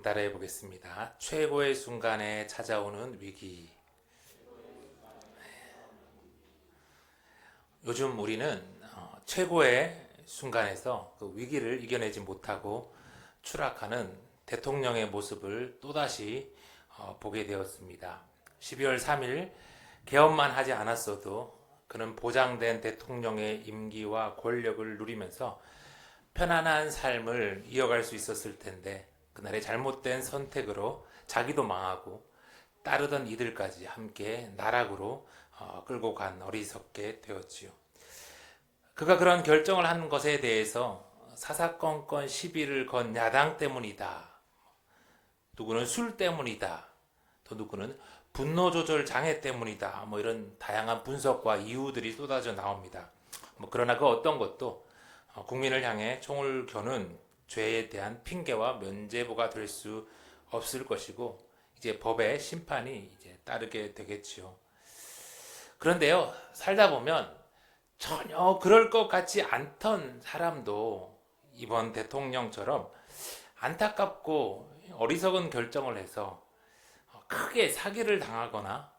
따라해 보겠습니다. 최고의 순간에 찾아오는 위기. 요즘 우리는 최고의 순간에서 그 위기를 이겨내지 못하고 추락하는 대통령의 모습을 또다시 보게 되었습니다. 12월 3일 개헌만 하지 않았어도 그는 보장된 대통령의 임기와 권력을 누리면서 편안한 삶을 이어갈 수 있었을 텐데, 그날의 잘못된 선택으로 자기도 망하고 따르던 이들까지 함께 나락으로 끌고 간 어리석게 되었지요. 그가 그런 결정을 한 것에 대해서 사사건건 시비를 건 야당 때문이다, 누구는 술 때문이다, 또 누구는 분노 조절 장애 때문이다, 이런 다양한 분석과 이유들이 쏟아져 나옵니다. 그러나 그 어떤 것도 국민을 향해 총을 겨눈 죄에 대한 핑계와 면죄부가 될 수 없을 것이고, 이제 법의 심판이 이제 따르게 되겠지요. 그런데요, 살다 보면 전혀 그럴 것 같지 않던 사람도 이번 대통령처럼 안타깝고 어리석은 결정을 해서 크게 사기를 당하거나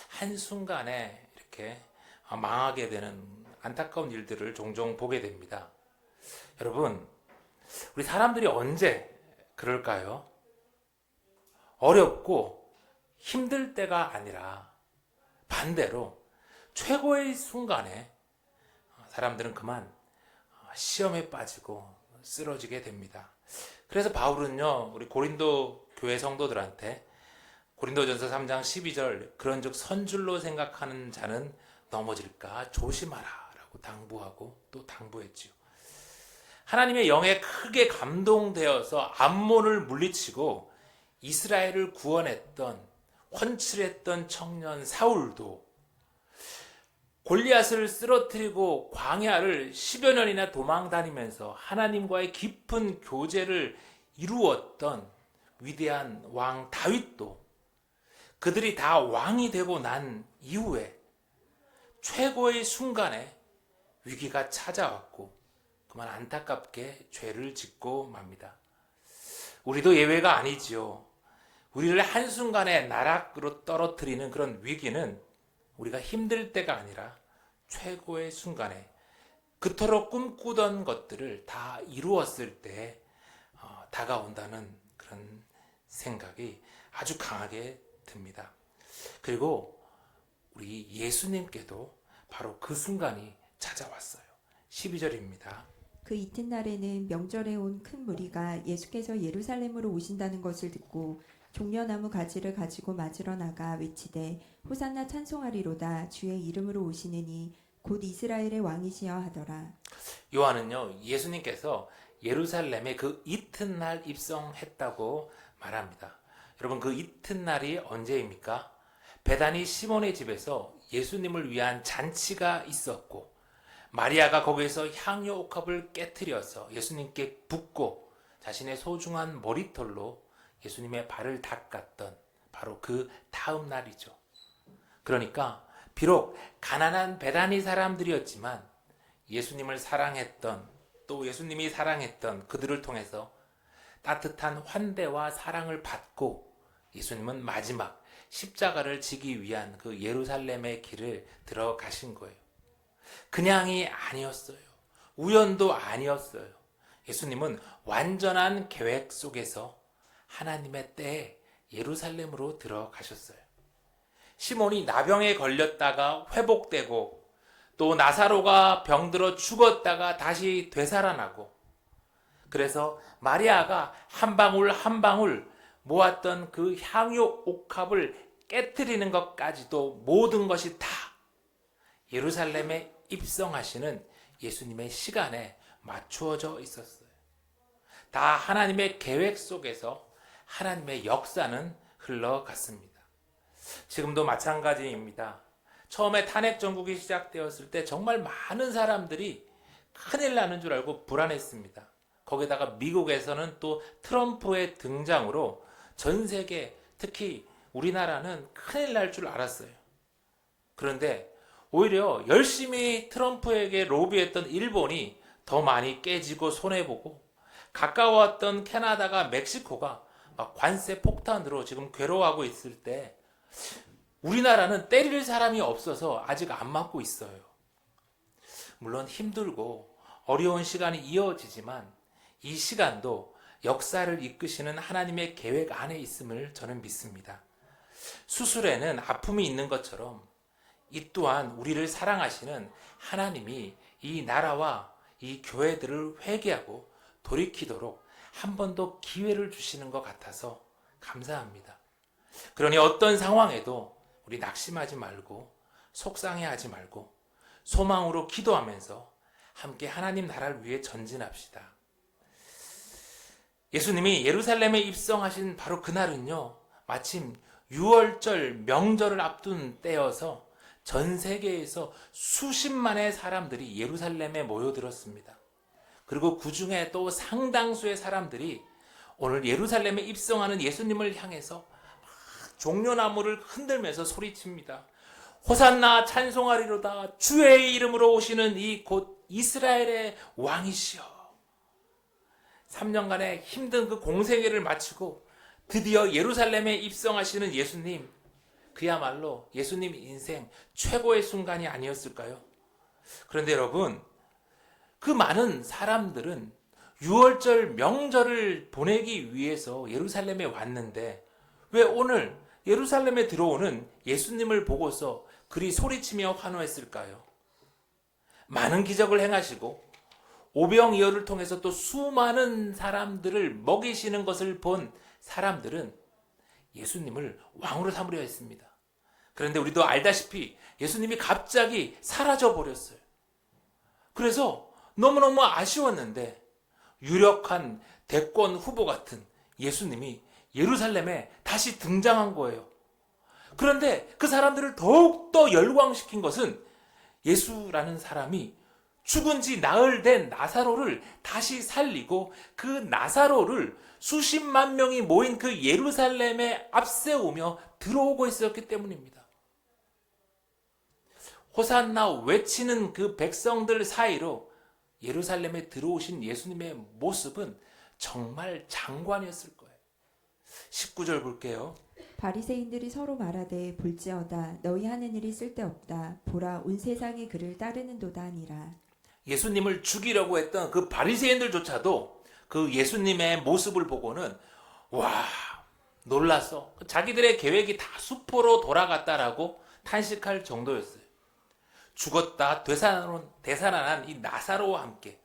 한순간에 이렇게 망하게 되는 안타까운 일들을 종종 보게 됩니다. 여러분, 우리 사람들이 언제 그럴까요? 어렵고 힘들 때가 아니라 반대로 최고의 순간에 사람들은 그만 시험에 빠지고 쓰러지게 됩니다. 그래서 바울은요, 우리 고린도 교회 성도들한테 고린도전서 3장 12절, 그런즉 선줄로 생각하는 자는 넘어질까 조심하라 라고 당부하고 또 당부했지요. 하나님의 영에 크게 감동되어서 암몬을 물리치고 이스라엘을 구원했던, 헌칠했던 청년 사울도 골리앗을 쓰러뜨리고 광야를 10여 년이나 도망다니면서 하나님과의 깊은 교제를 이루었던 위대한 왕 다윗도 그들이 다 왕이 되고 난 이후에 최고의 순간에 위기가 찾아왔고 그만 안타깝게 죄를 짓고 맙니다. 우리도 예외가 아니지요. 우리를 한순간에 나락으로 떨어뜨리는 그런 위기는 우리가 힘들 때가 아니라 최고의 순간에 그토록 꿈꾸던 것들을 다 이루었을 때 다가온다는 그런 생각이 아주 강하게 듭니다. 그리고 우리 예수님께도 바로 그 순간이 찾아왔어요. 12절입니다. 그 이튿날에는 명절에 온 큰 무리가 예수께서 예루살렘으로 오신다는 것을 듣고 종려나무 가지를 가지고 맞으러 나가 외치되 호산나 찬송하리로다, 주의 이름으로 오시느니 곧 이스라엘의 왕이시여 하더라. 요한은요, 예수님께서 예루살렘에 그 이튿날 입성했다고 말합니다. 여러분, 그 이튿날이 언제입니까? 베다니 시몬의 집에서 예수님을 위한 잔치가 있었고 마리아가 거기에서 향유 옥합을 깨트려서 예수님께 붓고 자신의 소중한 머리털로 예수님의 발을 닦았던 바로 그 다음 날이죠. 그러니까 비록 가난한 베다니 사람들이었지만 예수님을 사랑했던, 또 예수님이 사랑했던 그들을 통해서 따뜻한 환대와 사랑을 받고 예수님은 마지막 십자가를 지기 위한 그 예루살렘의 길을 들어가신 거예요. 그냥이 아니었어요. 우연도 아니었어요. 예수님은 완전한 계획 속에서 하나님의 때에 예루살렘으로 들어가셨어요. 시몬이 나병에 걸렸다가 회복되고, 또 나사로가 병들어 죽었다가 다시 되살아나고, 그래서 마리아가 한 방울 한 방울 모았던 그 향유 옥합을 깨트리는 것까지도 모든 것이 다 예루살렘에 입성하시는 예수님의 시간에 맞추어져 있었어요. 다 하나님의 계획 속에서 하나님의 역사는 흘러갔습니다. 지금도 마찬가지입니다. 처음에 탄핵 정국이 시작되었을 때 정말 많은 사람들이 큰일 나는 줄 알고 불안했습니다. 거기다가 미국에서는 또 트럼프의 등장으로 전 세계, 특히 우리나라는 큰일 날 줄 알았어요. 그런데 오히려 열심히 트럼프에게 로비했던 일본이 더 많이 깨지고 손해보고, 가까웠던 캐나다가, 멕시코가 막 관세 폭탄으로 지금 괴로워하고 있을 때 우리나라는 때릴 사람이 없어서 아직 안 맞고 있어요. 물론 힘들고 어려운 시간이 이어지지만 이 시간도 역사를 이끄시는 하나님의 계획 안에 있음을 저는 믿습니다. 수술에는 아픔이 있는 것처럼 이 또한 우리를 사랑하시는 하나님이 이 나라와 이 교회들을 회개하고 돌이키도록 한 번 더 기회를 주시는 것 같아서 감사합니다. 그러니 어떤 상황에도 우리 낙심하지 말고 속상해하지 말고 소망으로 기도하면서 함께 하나님 나라를 위해 전진합시다. 예수님이 예루살렘에 입성하신 바로 그날은요, 마침 6월절 명절을 앞둔 때여서 전 세계에서 수십만의 사람들이 예루살렘에 모여들었습니다. 그리고 그 중에 또 상당수의 사람들이 오늘 예루살렘에 입성하는 예수님을 향해서 종려나무를 흔들면서 소리칩니다. 호산나 찬송하리로다. 주의 이름으로 오시는 이 곧 이스라엘의 왕이시여. 3년간의 힘든 그 공생애를 마치고 드디어 예루살렘에 입성하시는 예수님, 그야말로 예수님 인생 최고의 순간이 아니었을까요? 그런데 여러분, 그 많은 사람들은 6월절 명절을 보내기 위해서 예루살렘에 왔는데 왜 오늘 예루살렘에 들어오는 예수님을 보고서 그리 소리치며 환호했을까요? 많은 기적을 행하시고 오병이어를 통해서 또 수많은 사람들을 먹이시는 것을 본 사람들은 예수님을 왕으로 삼으려 했습니다. 그런데 우리도 알다시피 예수님이 갑자기 사라져 버렸어요. 그래서 너무너무 아쉬웠는데 유력한 대권 후보 같은 예수님이 예루살렘에 다시 등장한 거예요. 그런데 그 사람들을 더욱더 열광시킨 것은 예수라는 사람이 죽은 지 나흘 된 나사로를 다시 살리고 그 나사로를 수십만 명이 모인 그 예루살렘에 앞세우며 들어오고 있었기 때문입니다. 호산나 외치는 그 백성들 사이로 예루살렘에 들어오신 예수님의 모습은 정말 장관이었을 거예요. 19절 볼게요. 바리새인들이 서로 말하되 볼지어다 너희 하는 일이 쓸데없다 보라 온 세상이 그를 따르는도다 하니라. 예수님을 죽이려고 했던 그 바리새인들조차도 그 예수님의 모습을 보고는 와, 놀라서 자기들의 계획이 다 수포로 돌아갔다라고 탄식할 정도였어요. 죽었다 되살아난 이 나사로와 함께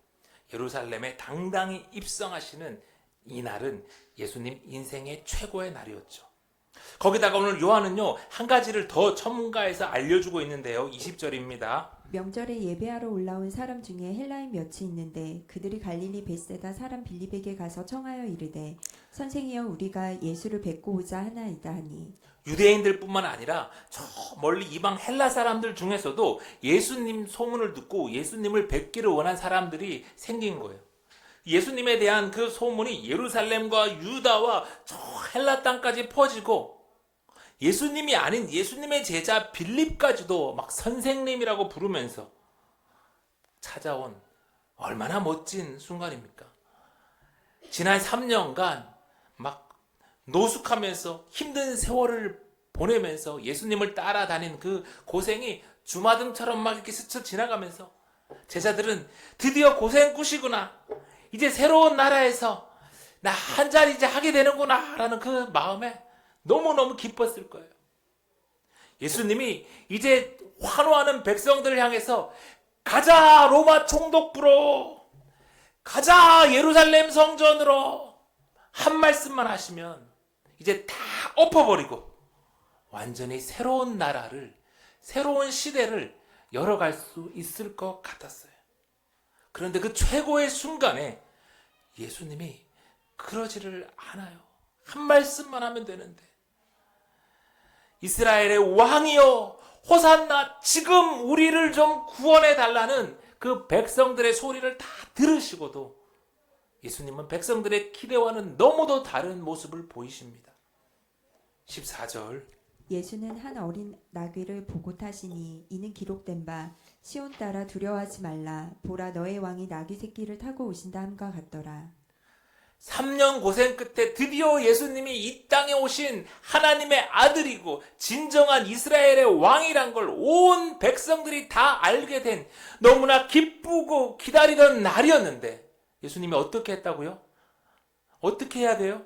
예루살렘에 당당히 입성하시는 이 날은 예수님 인생의 최고의 날이었죠. 거기다가 오늘 요한은요, 한 가지를 더 첨가해서 알려주고 있는데요. 20절입니다. 명절에 예배하러 올라온 사람 중에 헬라인 몇이 있는데 그들이 갈릴리 벳세다 사람 빌립에게 가서 청하여 이르되 선생이여 우리가 예수를 뵙고 오자 하나이다 하니. 유대인들뿐만 아니라 저 멀리 이방 헬라 사람들 중에서도 예수님 소문을 듣고 예수님을 뵙기를 원한 사람들이 생긴 거예요. 예수님에 대한 그 소문이 예루살렘과 유다와 저 헬라 땅까지 퍼지고 예수님이 아닌 예수님의 제자 빌립까지도 막 선생님이라고 부르면서 찾아온 얼마나 멋진 순간입니까? 지난 3년간 막 노숙하면서 힘든 세월을 보내면서 예수님을 따라다닌 그 고생이 주마등처럼 막 이렇게 스쳐 지나가면서 제자들은 드디어 고생 끝이구나. 이제 새로운 나라에서 나 한 자리 이제 하게 되는구나 라는 그 마음에 너무너무 기뻤을 거예요. 예수님이 이제 환호하는 백성들을 향해서 가자 로마 총독부로, 가자 예루살렘 성전으로 한 말씀만 하시면 이제 다 엎어버리고 완전히 새로운 나라를, 새로운 시대를 열어갈 수 있을 것 같았어요. 그런데 그 최고의 순간에 예수님이 그러지를 않아요. 한 말씀만 하면 되는데 이스라엘의 왕이여 호산나 지금 우리를 좀 구원해 달라는 그 백성들의 소리를 다 들으시고도 예수님은 백성들의 기대와는 너무도 다른 모습을 보이십니다. 14절 예수는 한 어린 나귀를 보고 타시니 이는 기록된 바 시온 따라 두려워하지 말라 보라 너의 왕이 나귀 새끼를 타고 오신다 함과 같더라. 3년 고생 끝에 드디어 예수님이 이 땅에 오신 하나님의 아들이고 진정한 이스라엘의 왕이란 걸 온 백성들이 다 알게 된 너무나 기쁘고 기다리던 날이었는데 예수님이 어떻게 했다고요? 어떻게 해야 돼요?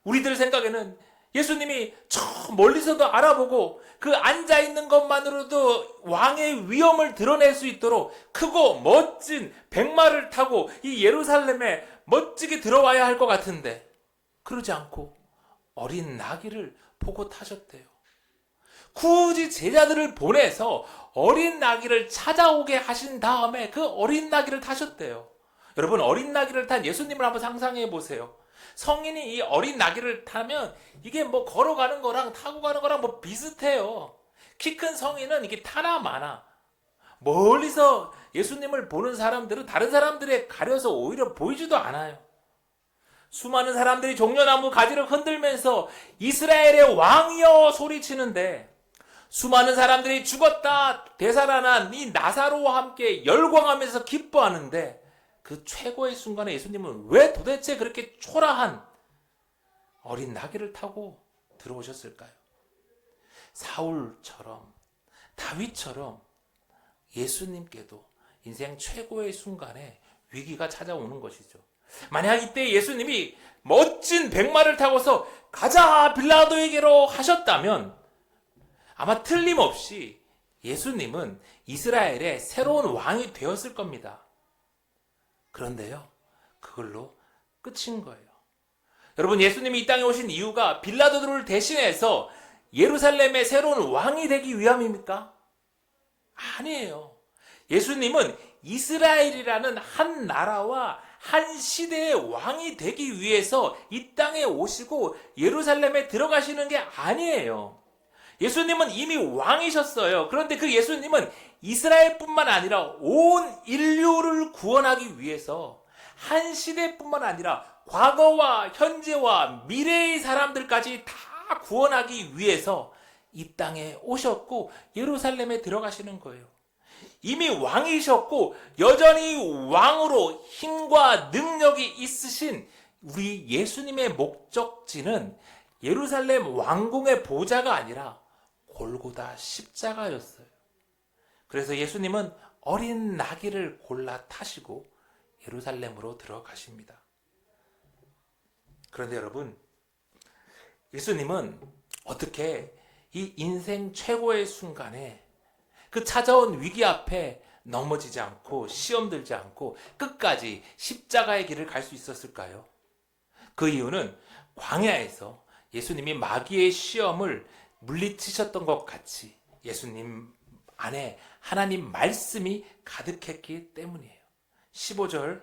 우리들 생각에는 예수님이 저 멀리서도 알아보고 그 앉아있는 것만으로도 왕의 위엄을 드러낼 수 있도록 크고 멋진 백마를 타고 이 예루살렘에 멋지게 들어와야 할 것 같은데 그러지 않고 어린 나귀를 보고 타셨대요. 굳이 제자들을 보내서 어린 나귀를 찾아오게 하신 다음에 그 어린 나귀를 타셨대요. 여러분, 어린 나귀를 탄 예수님을 한번 상상해 보세요. 성인이 이 어린 나귀를 타면 이게 뭐 걸어가는 거랑 타고 가는 거랑 뭐 비슷해요. 키 큰 성인은 이게 타나 마나. 멀리서 예수님을 보는 사람들은 다른 사람들에 가려서 오히려 보이지도 않아요. 수많은 사람들이 종려나무 가지를 흔들면서 이스라엘의 왕이여 소리치는데 수많은 사람들이 죽었다 되살아난 이 나사로와 함께 열광하면서 기뻐하는데 그 최고의 순간에 예수님은 왜 도대체 그렇게 초라한 어린 나귀를 타고 들어오셨을까요? 사울처럼 다윗처럼 예수님께도 인생 최고의 순간에 위기가 찾아오는 것이죠. 만약 이때 예수님이 멋진 백마를 타고서 가자 빌라도에게로 하셨다면 아마 틀림없이 예수님은 이스라엘의 새로운 왕이 되었을 겁니다. 그런데요, 그걸로 끝인 거예요. 여러분, 예수님이 이 땅에 오신 이유가 빌라도를 대신해서 예루살렘의 새로운 왕이 되기 위함입니까? 아니에요. 예수님은 이스라엘이라는 한 나라와 한 시대의 왕이 되기 위해서 이 땅에 오시고 예루살렘에 들어가시는 게 아니에요. 예수님은 이미 왕이셨어요. 그런데 그 예수님은 이스라엘뿐만 아니라 온 인류를 구원하기 위해서 한 시대뿐만 아니라 과거와 현재와 미래의 사람들까지 다 구원하기 위해서 이 땅에 오셨고 예루살렘에 들어가시는 거예요. 이미 왕이셨고 여전히 왕으로 힘과 능력이 있으신 우리 예수님의 목적지는 예루살렘 왕궁의 보좌가 아니라 골고다 십자가였어요. 그래서 예수님은 어린 나귀를 골라 타시고 예루살렘으로 들어가십니다. 그런데 여러분, 예수님은 어떻게 이 인생 최고의 순간에 그 찾아온 위기 앞에 넘어지지 않고 시험 들지 않고 끝까지 십자가의 길을 갈 수 있었을까요? 그 이유는 광야에서 예수님이 마귀의 시험을 물리치셨던 것 같이 예수님 안에 하나님 말씀이 가득했기 때문이에요. 15절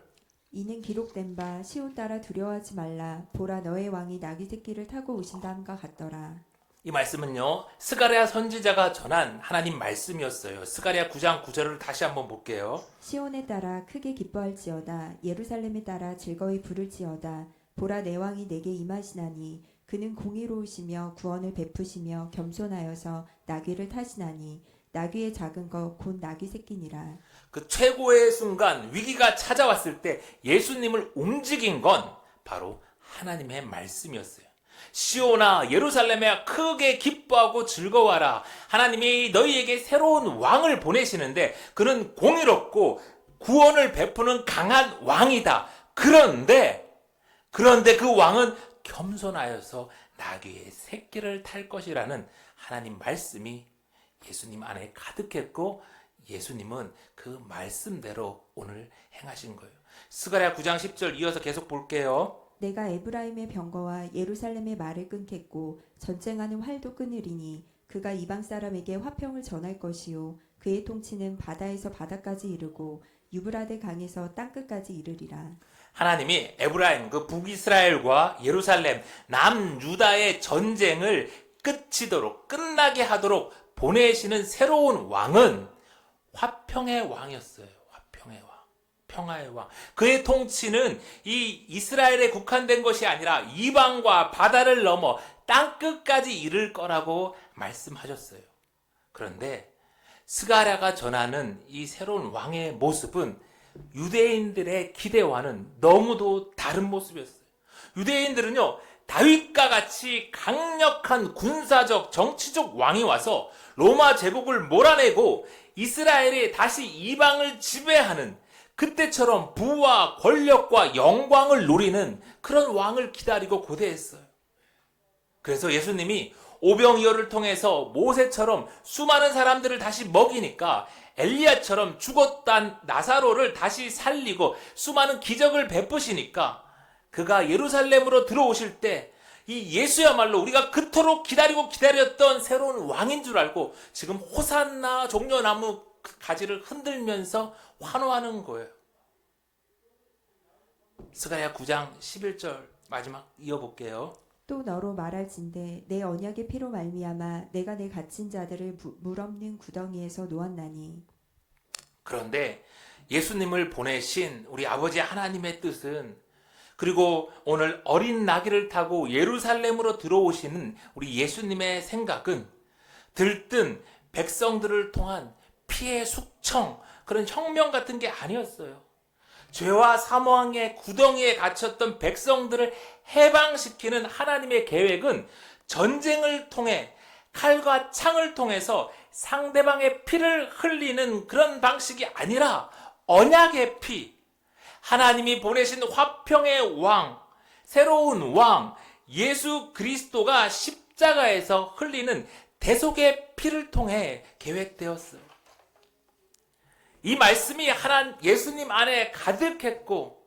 이는 기록된 바 시온 따라 두려워하지 말라 보라 너의 왕이 나귀 새끼를 타고 오신다함과 같더라. 이 말씀은요, 스가랴 선지자가 전한 하나님 말씀이었어요. 스가랴 9장 9절을 다시 한번 볼게요. 시온에 따라 크게 기뻐할지어다 예루살렘에 따라 즐거이 부를지어다 보라 내 왕이 내게 임하시나니 그는 공의로우시며 구원을 베푸시며 겸손하여서 나귀를 타시나니 나귀의 작은 것 곧 나귀 새끼니라. 그 최고의 순간 위기가 찾아왔을 때 예수님을 움직인 건 바로 하나님의 말씀이었어요. 시온아 예루살렘에 크게 기뻐하고 즐거워하라. 하나님이 너희에게 새로운 왕을 보내시는데 그는 공의롭고 구원을 베푸는 강한 왕이다. 그런데 그 왕은 겸손하여서 나귀의 새끼를 탈 것이라는 하나님 말씀이 예수님 안에 가득했고 예수님은 그 말씀대로 오늘 행하신 거예요. 스가랴 9장 10절 이어서 계속 볼게요. 내가 에브라임의 병거와 예루살렘의 말을 끊겠고 전쟁하는 활도 끊으리니 그가 이방 사람에게 화평을 전할 것이요 그의 통치는 바다에서 바다까지 이르고 유브라데 강에서 땅끝까지 이르리라. 하나님이 에브라임 그 북이스라엘과 예루살렘 남유다의 전쟁을 끝이도록 끝나게 하도록 보내시는 새로운 왕은 화평의 왕이었어요. 화평의 왕, 평화의 왕. 그의 통치는 이 이스라엘에 국한된 것이 아니라 이방과 바다를 넘어 땅끝까지 이를 거라고 말씀하셨어요. 그런데 스가랴가 전하는 이 새로운 왕의 모습은 유대인들의 기대와는 너무도 다른 모습이었어요. 유대인들은요, 다윗과 같이 강력한 군사적, 정치적 왕이 와서 로마 제국을 몰아내고 이스라엘이 다시 이방을 지배하는, 그때처럼 부와 권력과 영광을 누리는 그런 왕을 기다리고 고대했어요. 그래서 예수님이 오병이어를 통해서 모세처럼 수많은 사람들을 다시 먹이니까 엘리야처럼 죽었던 나사로를 다시 살리고 수많은 기적을 베푸시니까 그가 예루살렘으로 들어오실 때 이 예수야말로 우리가 그토록 기다렸던 새로운 왕인 줄 알고 지금 호산나 종려나무 가지를 흔들면서 환호하는 거예요. 스가랴 9장 11절 마지막 이어볼게요. 또 너로 말할진대 내 언약의 피로 말미암아 내가 내 갇힌 자들을 물 없는 구덩이에서 놓았나니. 그런데 예수님을 보내신 우리 아버지 하나님의 뜻은, 그리고 오늘 어린 나귀를 타고 예루살렘으로 들어오시는 우리 예수님의 생각은 들뜬 백성들을 통한 피해 숙청, 그런 혁명 같은 게 아니었어요. 죄와 사망의 구덩이에 갇혔던 백성들을 해방시키는 하나님의 계획은 전쟁을 통해 칼과 창을 통해서 상대방의 피를 흘리는 그런 방식이 아니라 언약의 피, 하나님이 보내신 화평의 왕, 새로운 왕 예수 그리스도가 십자가에서 흘리는 대속의 피를 통해 계획되었어요. 이 말씀이 예수님 안에 가득했고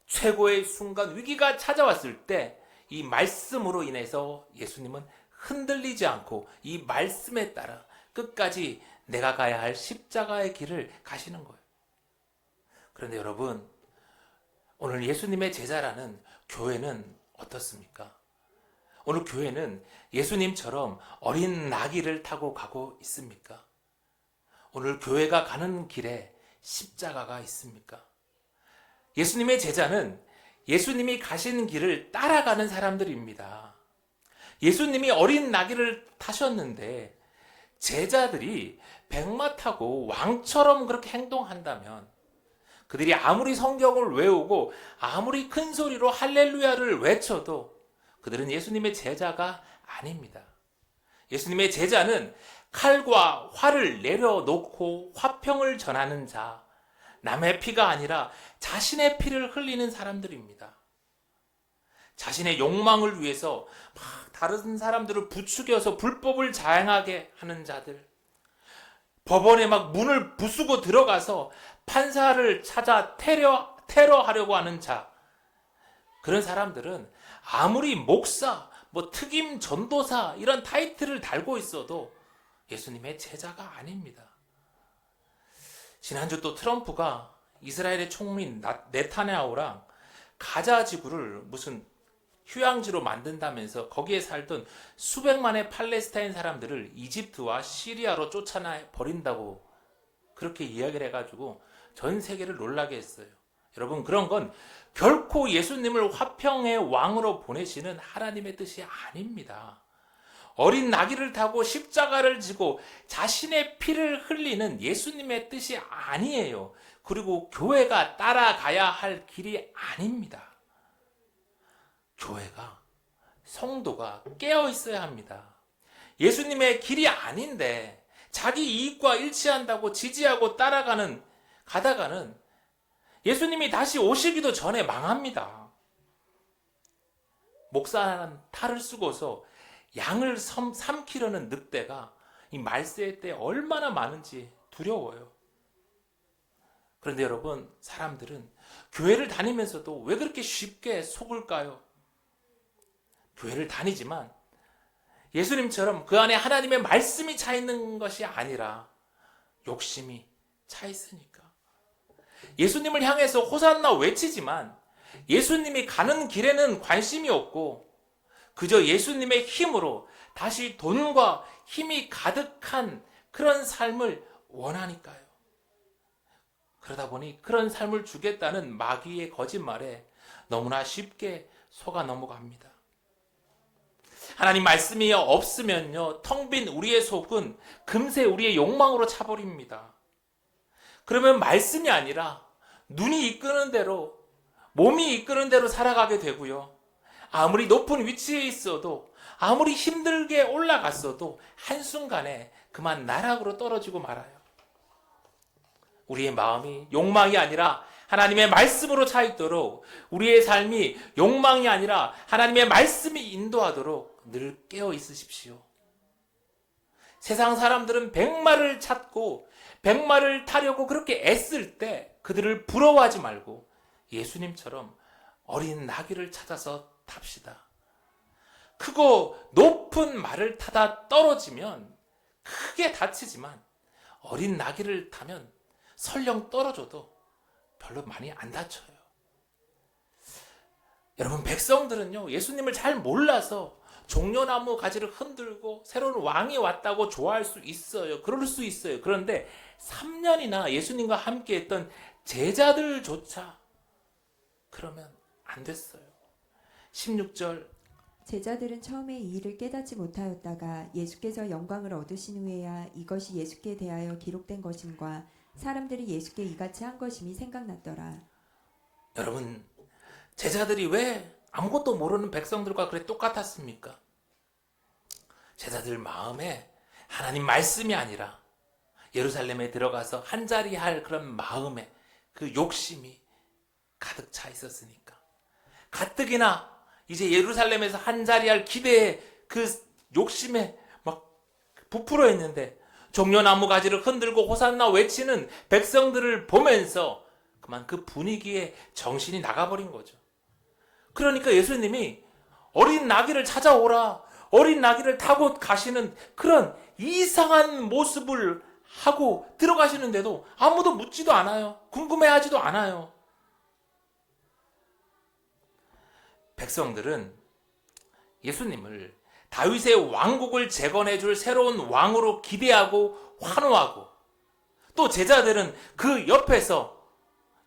최고의 순간, 위기가 찾아왔을 때 이 말씀으로 인해서 예수님은 흔들리지 않고 이 말씀에 따라 끝까지 내가 가야 할 십자가의 길을 가시는 거예요. 그런데 여러분, 오늘 예수님의 제자라는 교회는 어떻습니까? 오늘 교회는 예수님처럼 어린 나귀를 타고 가고 있습니까? 오늘 교회가 가는 길에 십자가가 있습니까? 예수님의 제자는 예수님이 가신 길을 따라가는 사람들입니다. 예수님이 어린 나귀를 타셨는데 제자들이 백마 타고 왕처럼 그렇게 행동한다면, 그들이 아무리 성경을 외우고 아무리 큰 소리로 할렐루야를 외쳐도 그들은 예수님의 제자가 아닙니다. 예수님의 제자는 칼과 활을 내려놓고 화평을 전하는 자, 남의 피가 아니라 자신의 피를 흘리는 사람들입니다. 자신의 욕망을 위해서 막 다른 사람들을 부추겨서 불법을 자행하게 하는 자들, 법원에 막 문을 부수고 들어가서 판사를 찾아 테러하려고 하는 자, 그런 사람들은 아무리 목사, 특임 전도사 이런 타이틀을 달고 있어도 예수님의 제자가 아닙니다. 지난주 또 트럼프가 이스라엘의 총리 네타냐후랑 가자 지구를 무슨 휴양지로 만든다면서 거기에 살던 수백만의 팔레스타인 사람들을 이집트와 시리아로 쫓아내 버린다고 그렇게 이야기를 해가지고 전 세계를 놀라게 했어요. 여러분, 그런 건 결코 예수님을 화평의 왕으로 보내시는 하나님의 뜻이 아닙니다. 어린 나귀를 타고 십자가를 지고 자신의 피를 흘리는 예수님의 뜻이 아니에요. 그리고 교회가 따라가야 할 길이 아닙니다. 교회가, 성도가 깨어 있어야 합니다. 예수님의 길이 아닌데 자기 이익과 일치한다고 지지하고 가다가는 예수님이 다시 오시기도 전에 망합니다. 목사는 탈을 쓰고서 양을 삼키려는 늑대가 이 말세 때 얼마나 많은지 두려워요. 그런데 여러분, 사람들은 교회를 다니면서도 왜 그렇게 쉽게 속을까요? 교회를 다니지만 예수님처럼 그 안에 하나님의 말씀이 차 있는 것이 아니라 욕심이 차 있으니까. 예수님을 향해서 호산나 외치지만 예수님이 가는 길에는 관심이 없고 그저 예수님의 힘으로 다시 돈과 힘이 가득한 그런 삶을 원하니까요. 그러다 보니 그런 삶을 주겠다는 마귀의 거짓말에 너무나 쉽게 속아 넘어갑니다. 하나님 말씀이 없으면요, 텅 빈 우리의 속은 금세 우리의 욕망으로 차버립니다. 그러면 말씀이 아니라 눈이 이끄는 대로, 몸이 이끄는 대로 살아가게 되고요. 아무리 높은 위치에 있어도, 아무리 힘들게 올라갔어도 한순간에 그만 나락으로 떨어지고 말아요. 우리의 마음이 욕망이 아니라 하나님의 말씀으로 차 있도록, 우리의 삶이 욕망이 아니라 하나님의 말씀이 인도하도록 늘 깨어 있으십시오. 세상 사람들은 백마를 찾고 백마를 타려고 그렇게 애쓸 때 그들을 부러워하지 말고 예수님처럼 어린 나귀를 찾아서 탑시다. 크고 높은 말을 타다 떨어지면 크게 다치지만 어린 나귀를 타면 설령 떨어져도 별로 많이 안 다쳐요. 여러분, 백성들은요, 예수님을 잘 몰라서 종려나무 가지를 흔들고 새로운 왕이 왔다고 좋아할 수 있어요. 그럴 수 있어요. 그런데 3년이나 예수님과 함께 했던 제자들조차 그러면 안 됐어요. 16절, 제자들은 처음에 이 일을 깨닫지 못하였다가 예수께서 영광을 얻으신 후에야 이것이 예수께 대하여 기록된 것임과 사람들이 예수께 이같이 한 것임이 생각났더라. 여러분, 제자들이 왜 아무것도 모르는 백성들과 그래 똑같았습니까? 제자들 마음에 하나님 말씀이 아니라 예루살렘에 들어가서 한자리 할 그런 마음에 그 욕심이 가득 차 있었으니까. 가뜩이나 이제 예루살렘에서 한자리 할 기대에 그 욕심에 막 부풀어 있는데 종려나무 가지를 흔들고 호산나 외치는 백성들을 보면서 그만 그 분위기에 정신이 나가버린 거죠. 그러니까 예수님이 어린 나귀를 찾아오라, 어린 나귀를 타고 가시는 그런 이상한 모습을 하고 들어가시는데도 아무도 묻지도 않아요. 궁금해하지도 않아요. 백성들은 예수님을 다윗의 왕국을 재건해 줄 새로운 왕으로 기대하고 환호하고, 또 제자들은 그 옆에서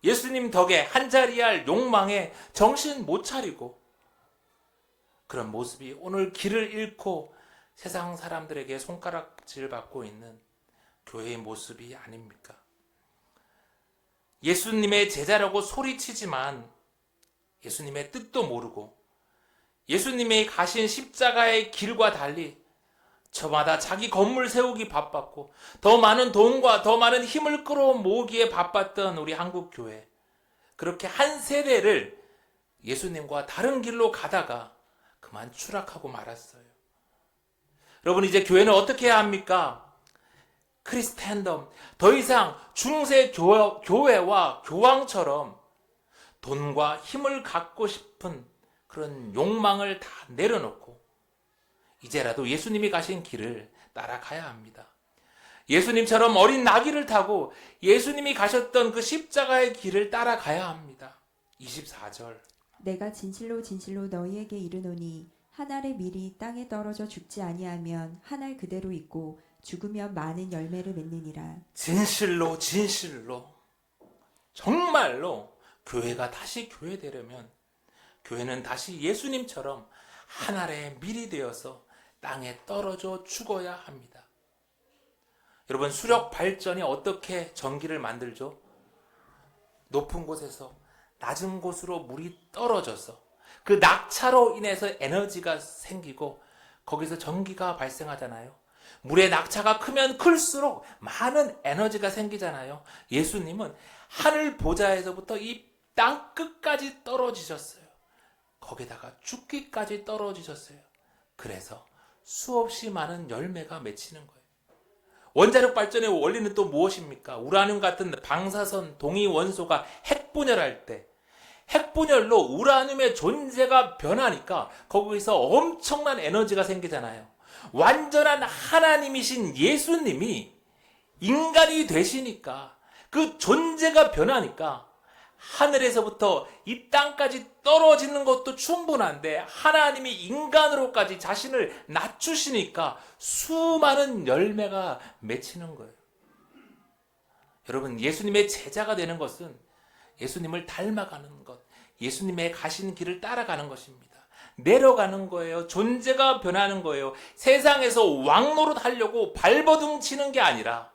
예수님 덕에 한자리 할 욕망에 정신 못 차리고, 그런 모습이 오늘 길을 잃고 세상 사람들에게 손가락질 받고 있는 교회의 모습이 아닙니까? 예수님의 제자라고 소리치지만 예수님의 뜻도 모르고 예수님이 가신 십자가의 길과 달리 저마다 자기 건물 세우기 바빴고 더 많은 돈과 더 많은 힘을 끌어모으기에 바빴던 우리 한국 교회, 그렇게 한 세대를 예수님과 다른 길로 가다가 그만 추락하고 말았어요. 여러분, 이제 교회는 어떻게 해야 합니까? 크리스텐덤, 더 이상 중세 교회와 교황처럼 돈과 힘을 갖고 싶은 그런 욕망을 다 내려놓고 이제라도 예수님이 가신 길을 따라가야 합니다. 예수님처럼 어린 나귀를 타고 예수님이 가셨던 그 십자가의 길을 따라가야 합니다. 24절, 내가 진실로 진실로 너희에게 이르노니 한 알의 밀이 땅에 떨어져 죽지 아니하면 한 알 그대로 있고 죽으면 많은 열매를 맺느니라. 진실로 진실로 정말로 교회가 다시 교회되려면 교회는 다시 예수님처럼 한 알의 밀이 되어서 땅에 떨어져 죽어야 합니다. 여러분, 수력 발전이 어떻게 전기를 만들죠? 높은 곳에서 낮은 곳으로 물이 떨어져서 그 낙차로 인해서 에너지가 생기고 거기서 전기가 발생하잖아요. 물의 낙차가 크면 클수록 많은 에너지가 생기잖아요. 예수님은 하늘 보좌에서부터 이 땅 끝까지 떨어지셨어요. 거기다가 죽기까지 떨어지셨어요. 그래서 수없이 많은 열매가 맺히는 거예요. 원자력 발전의 원리는 또 무엇입니까? 우라늄 같은 방사선 동위 원소가 핵분열할 때 핵분열로 우라늄의 존재가 변하니까 거기서 엄청난 에너지가 생기잖아요. 완전한 하나님이신 예수님이 인간이 되시니까 그 존재가 변하니까 하늘에서부터 이 땅까지 떨어지는 것도 충분한데 하나님이 인간으로까지 자신을 낮추시니까 수많은 열매가 맺히는 거예요. 여러분, 예수님의 제자가 되는 것은 예수님을 닮아가는 것, 예수님의 가신 길을 따라가는 것입니다. 내려가는 거예요. 존재가 변하는 거예요. 세상에서 왕노릇 하려고 발버둥 치는 게 아니라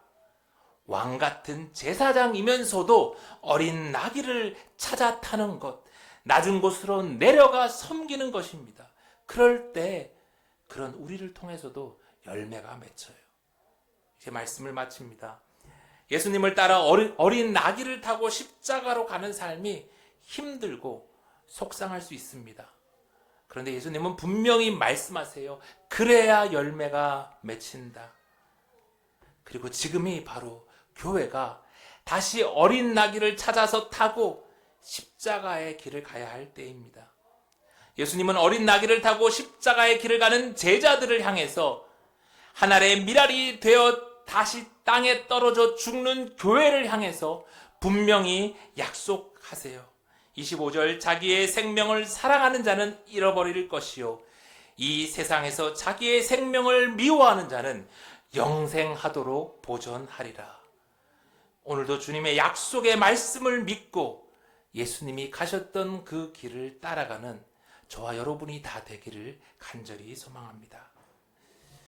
왕 같은 제사장이면서도 어린 나귀를 찾아 타는 것, 낮은 곳으로 내려가 섬기는 것입니다. 그럴 때 그런 우리를 통해서도 열매가 맺혀요. 이제 말씀을 마칩니다. 예수님을 따라 어린 나귀를 타고 십자가로 가는 삶이 힘들고 속상할 수 있습니다. 그런데 예수님은 분명히 말씀하세요. 그래야 열매가 맺힌다. 그리고 지금이 바로 교회가 다시 어린 나귀를 찾아서 타고 십자가의 길을 가야 할 때입니다. 예수님은 어린 나귀를 타고 십자가의 길을 가는 제자들을 향해서 한 알의 밀알이 되어 다시 땅에 떨어져 죽는 교회를 향해서 분명히 약속하세요. 25절, 자기의 생명을 사랑하는 자는 잃어버릴 것이요 이 세상에서 자기의 생명을 미워하는 자는 영생하도록 보존하리라. 오늘도 주님의 약속의 말씀을 믿고 예수님이 가셨던 그 길을 따라가는 저와 여러분이 다 되기를 간절히 소망합니다.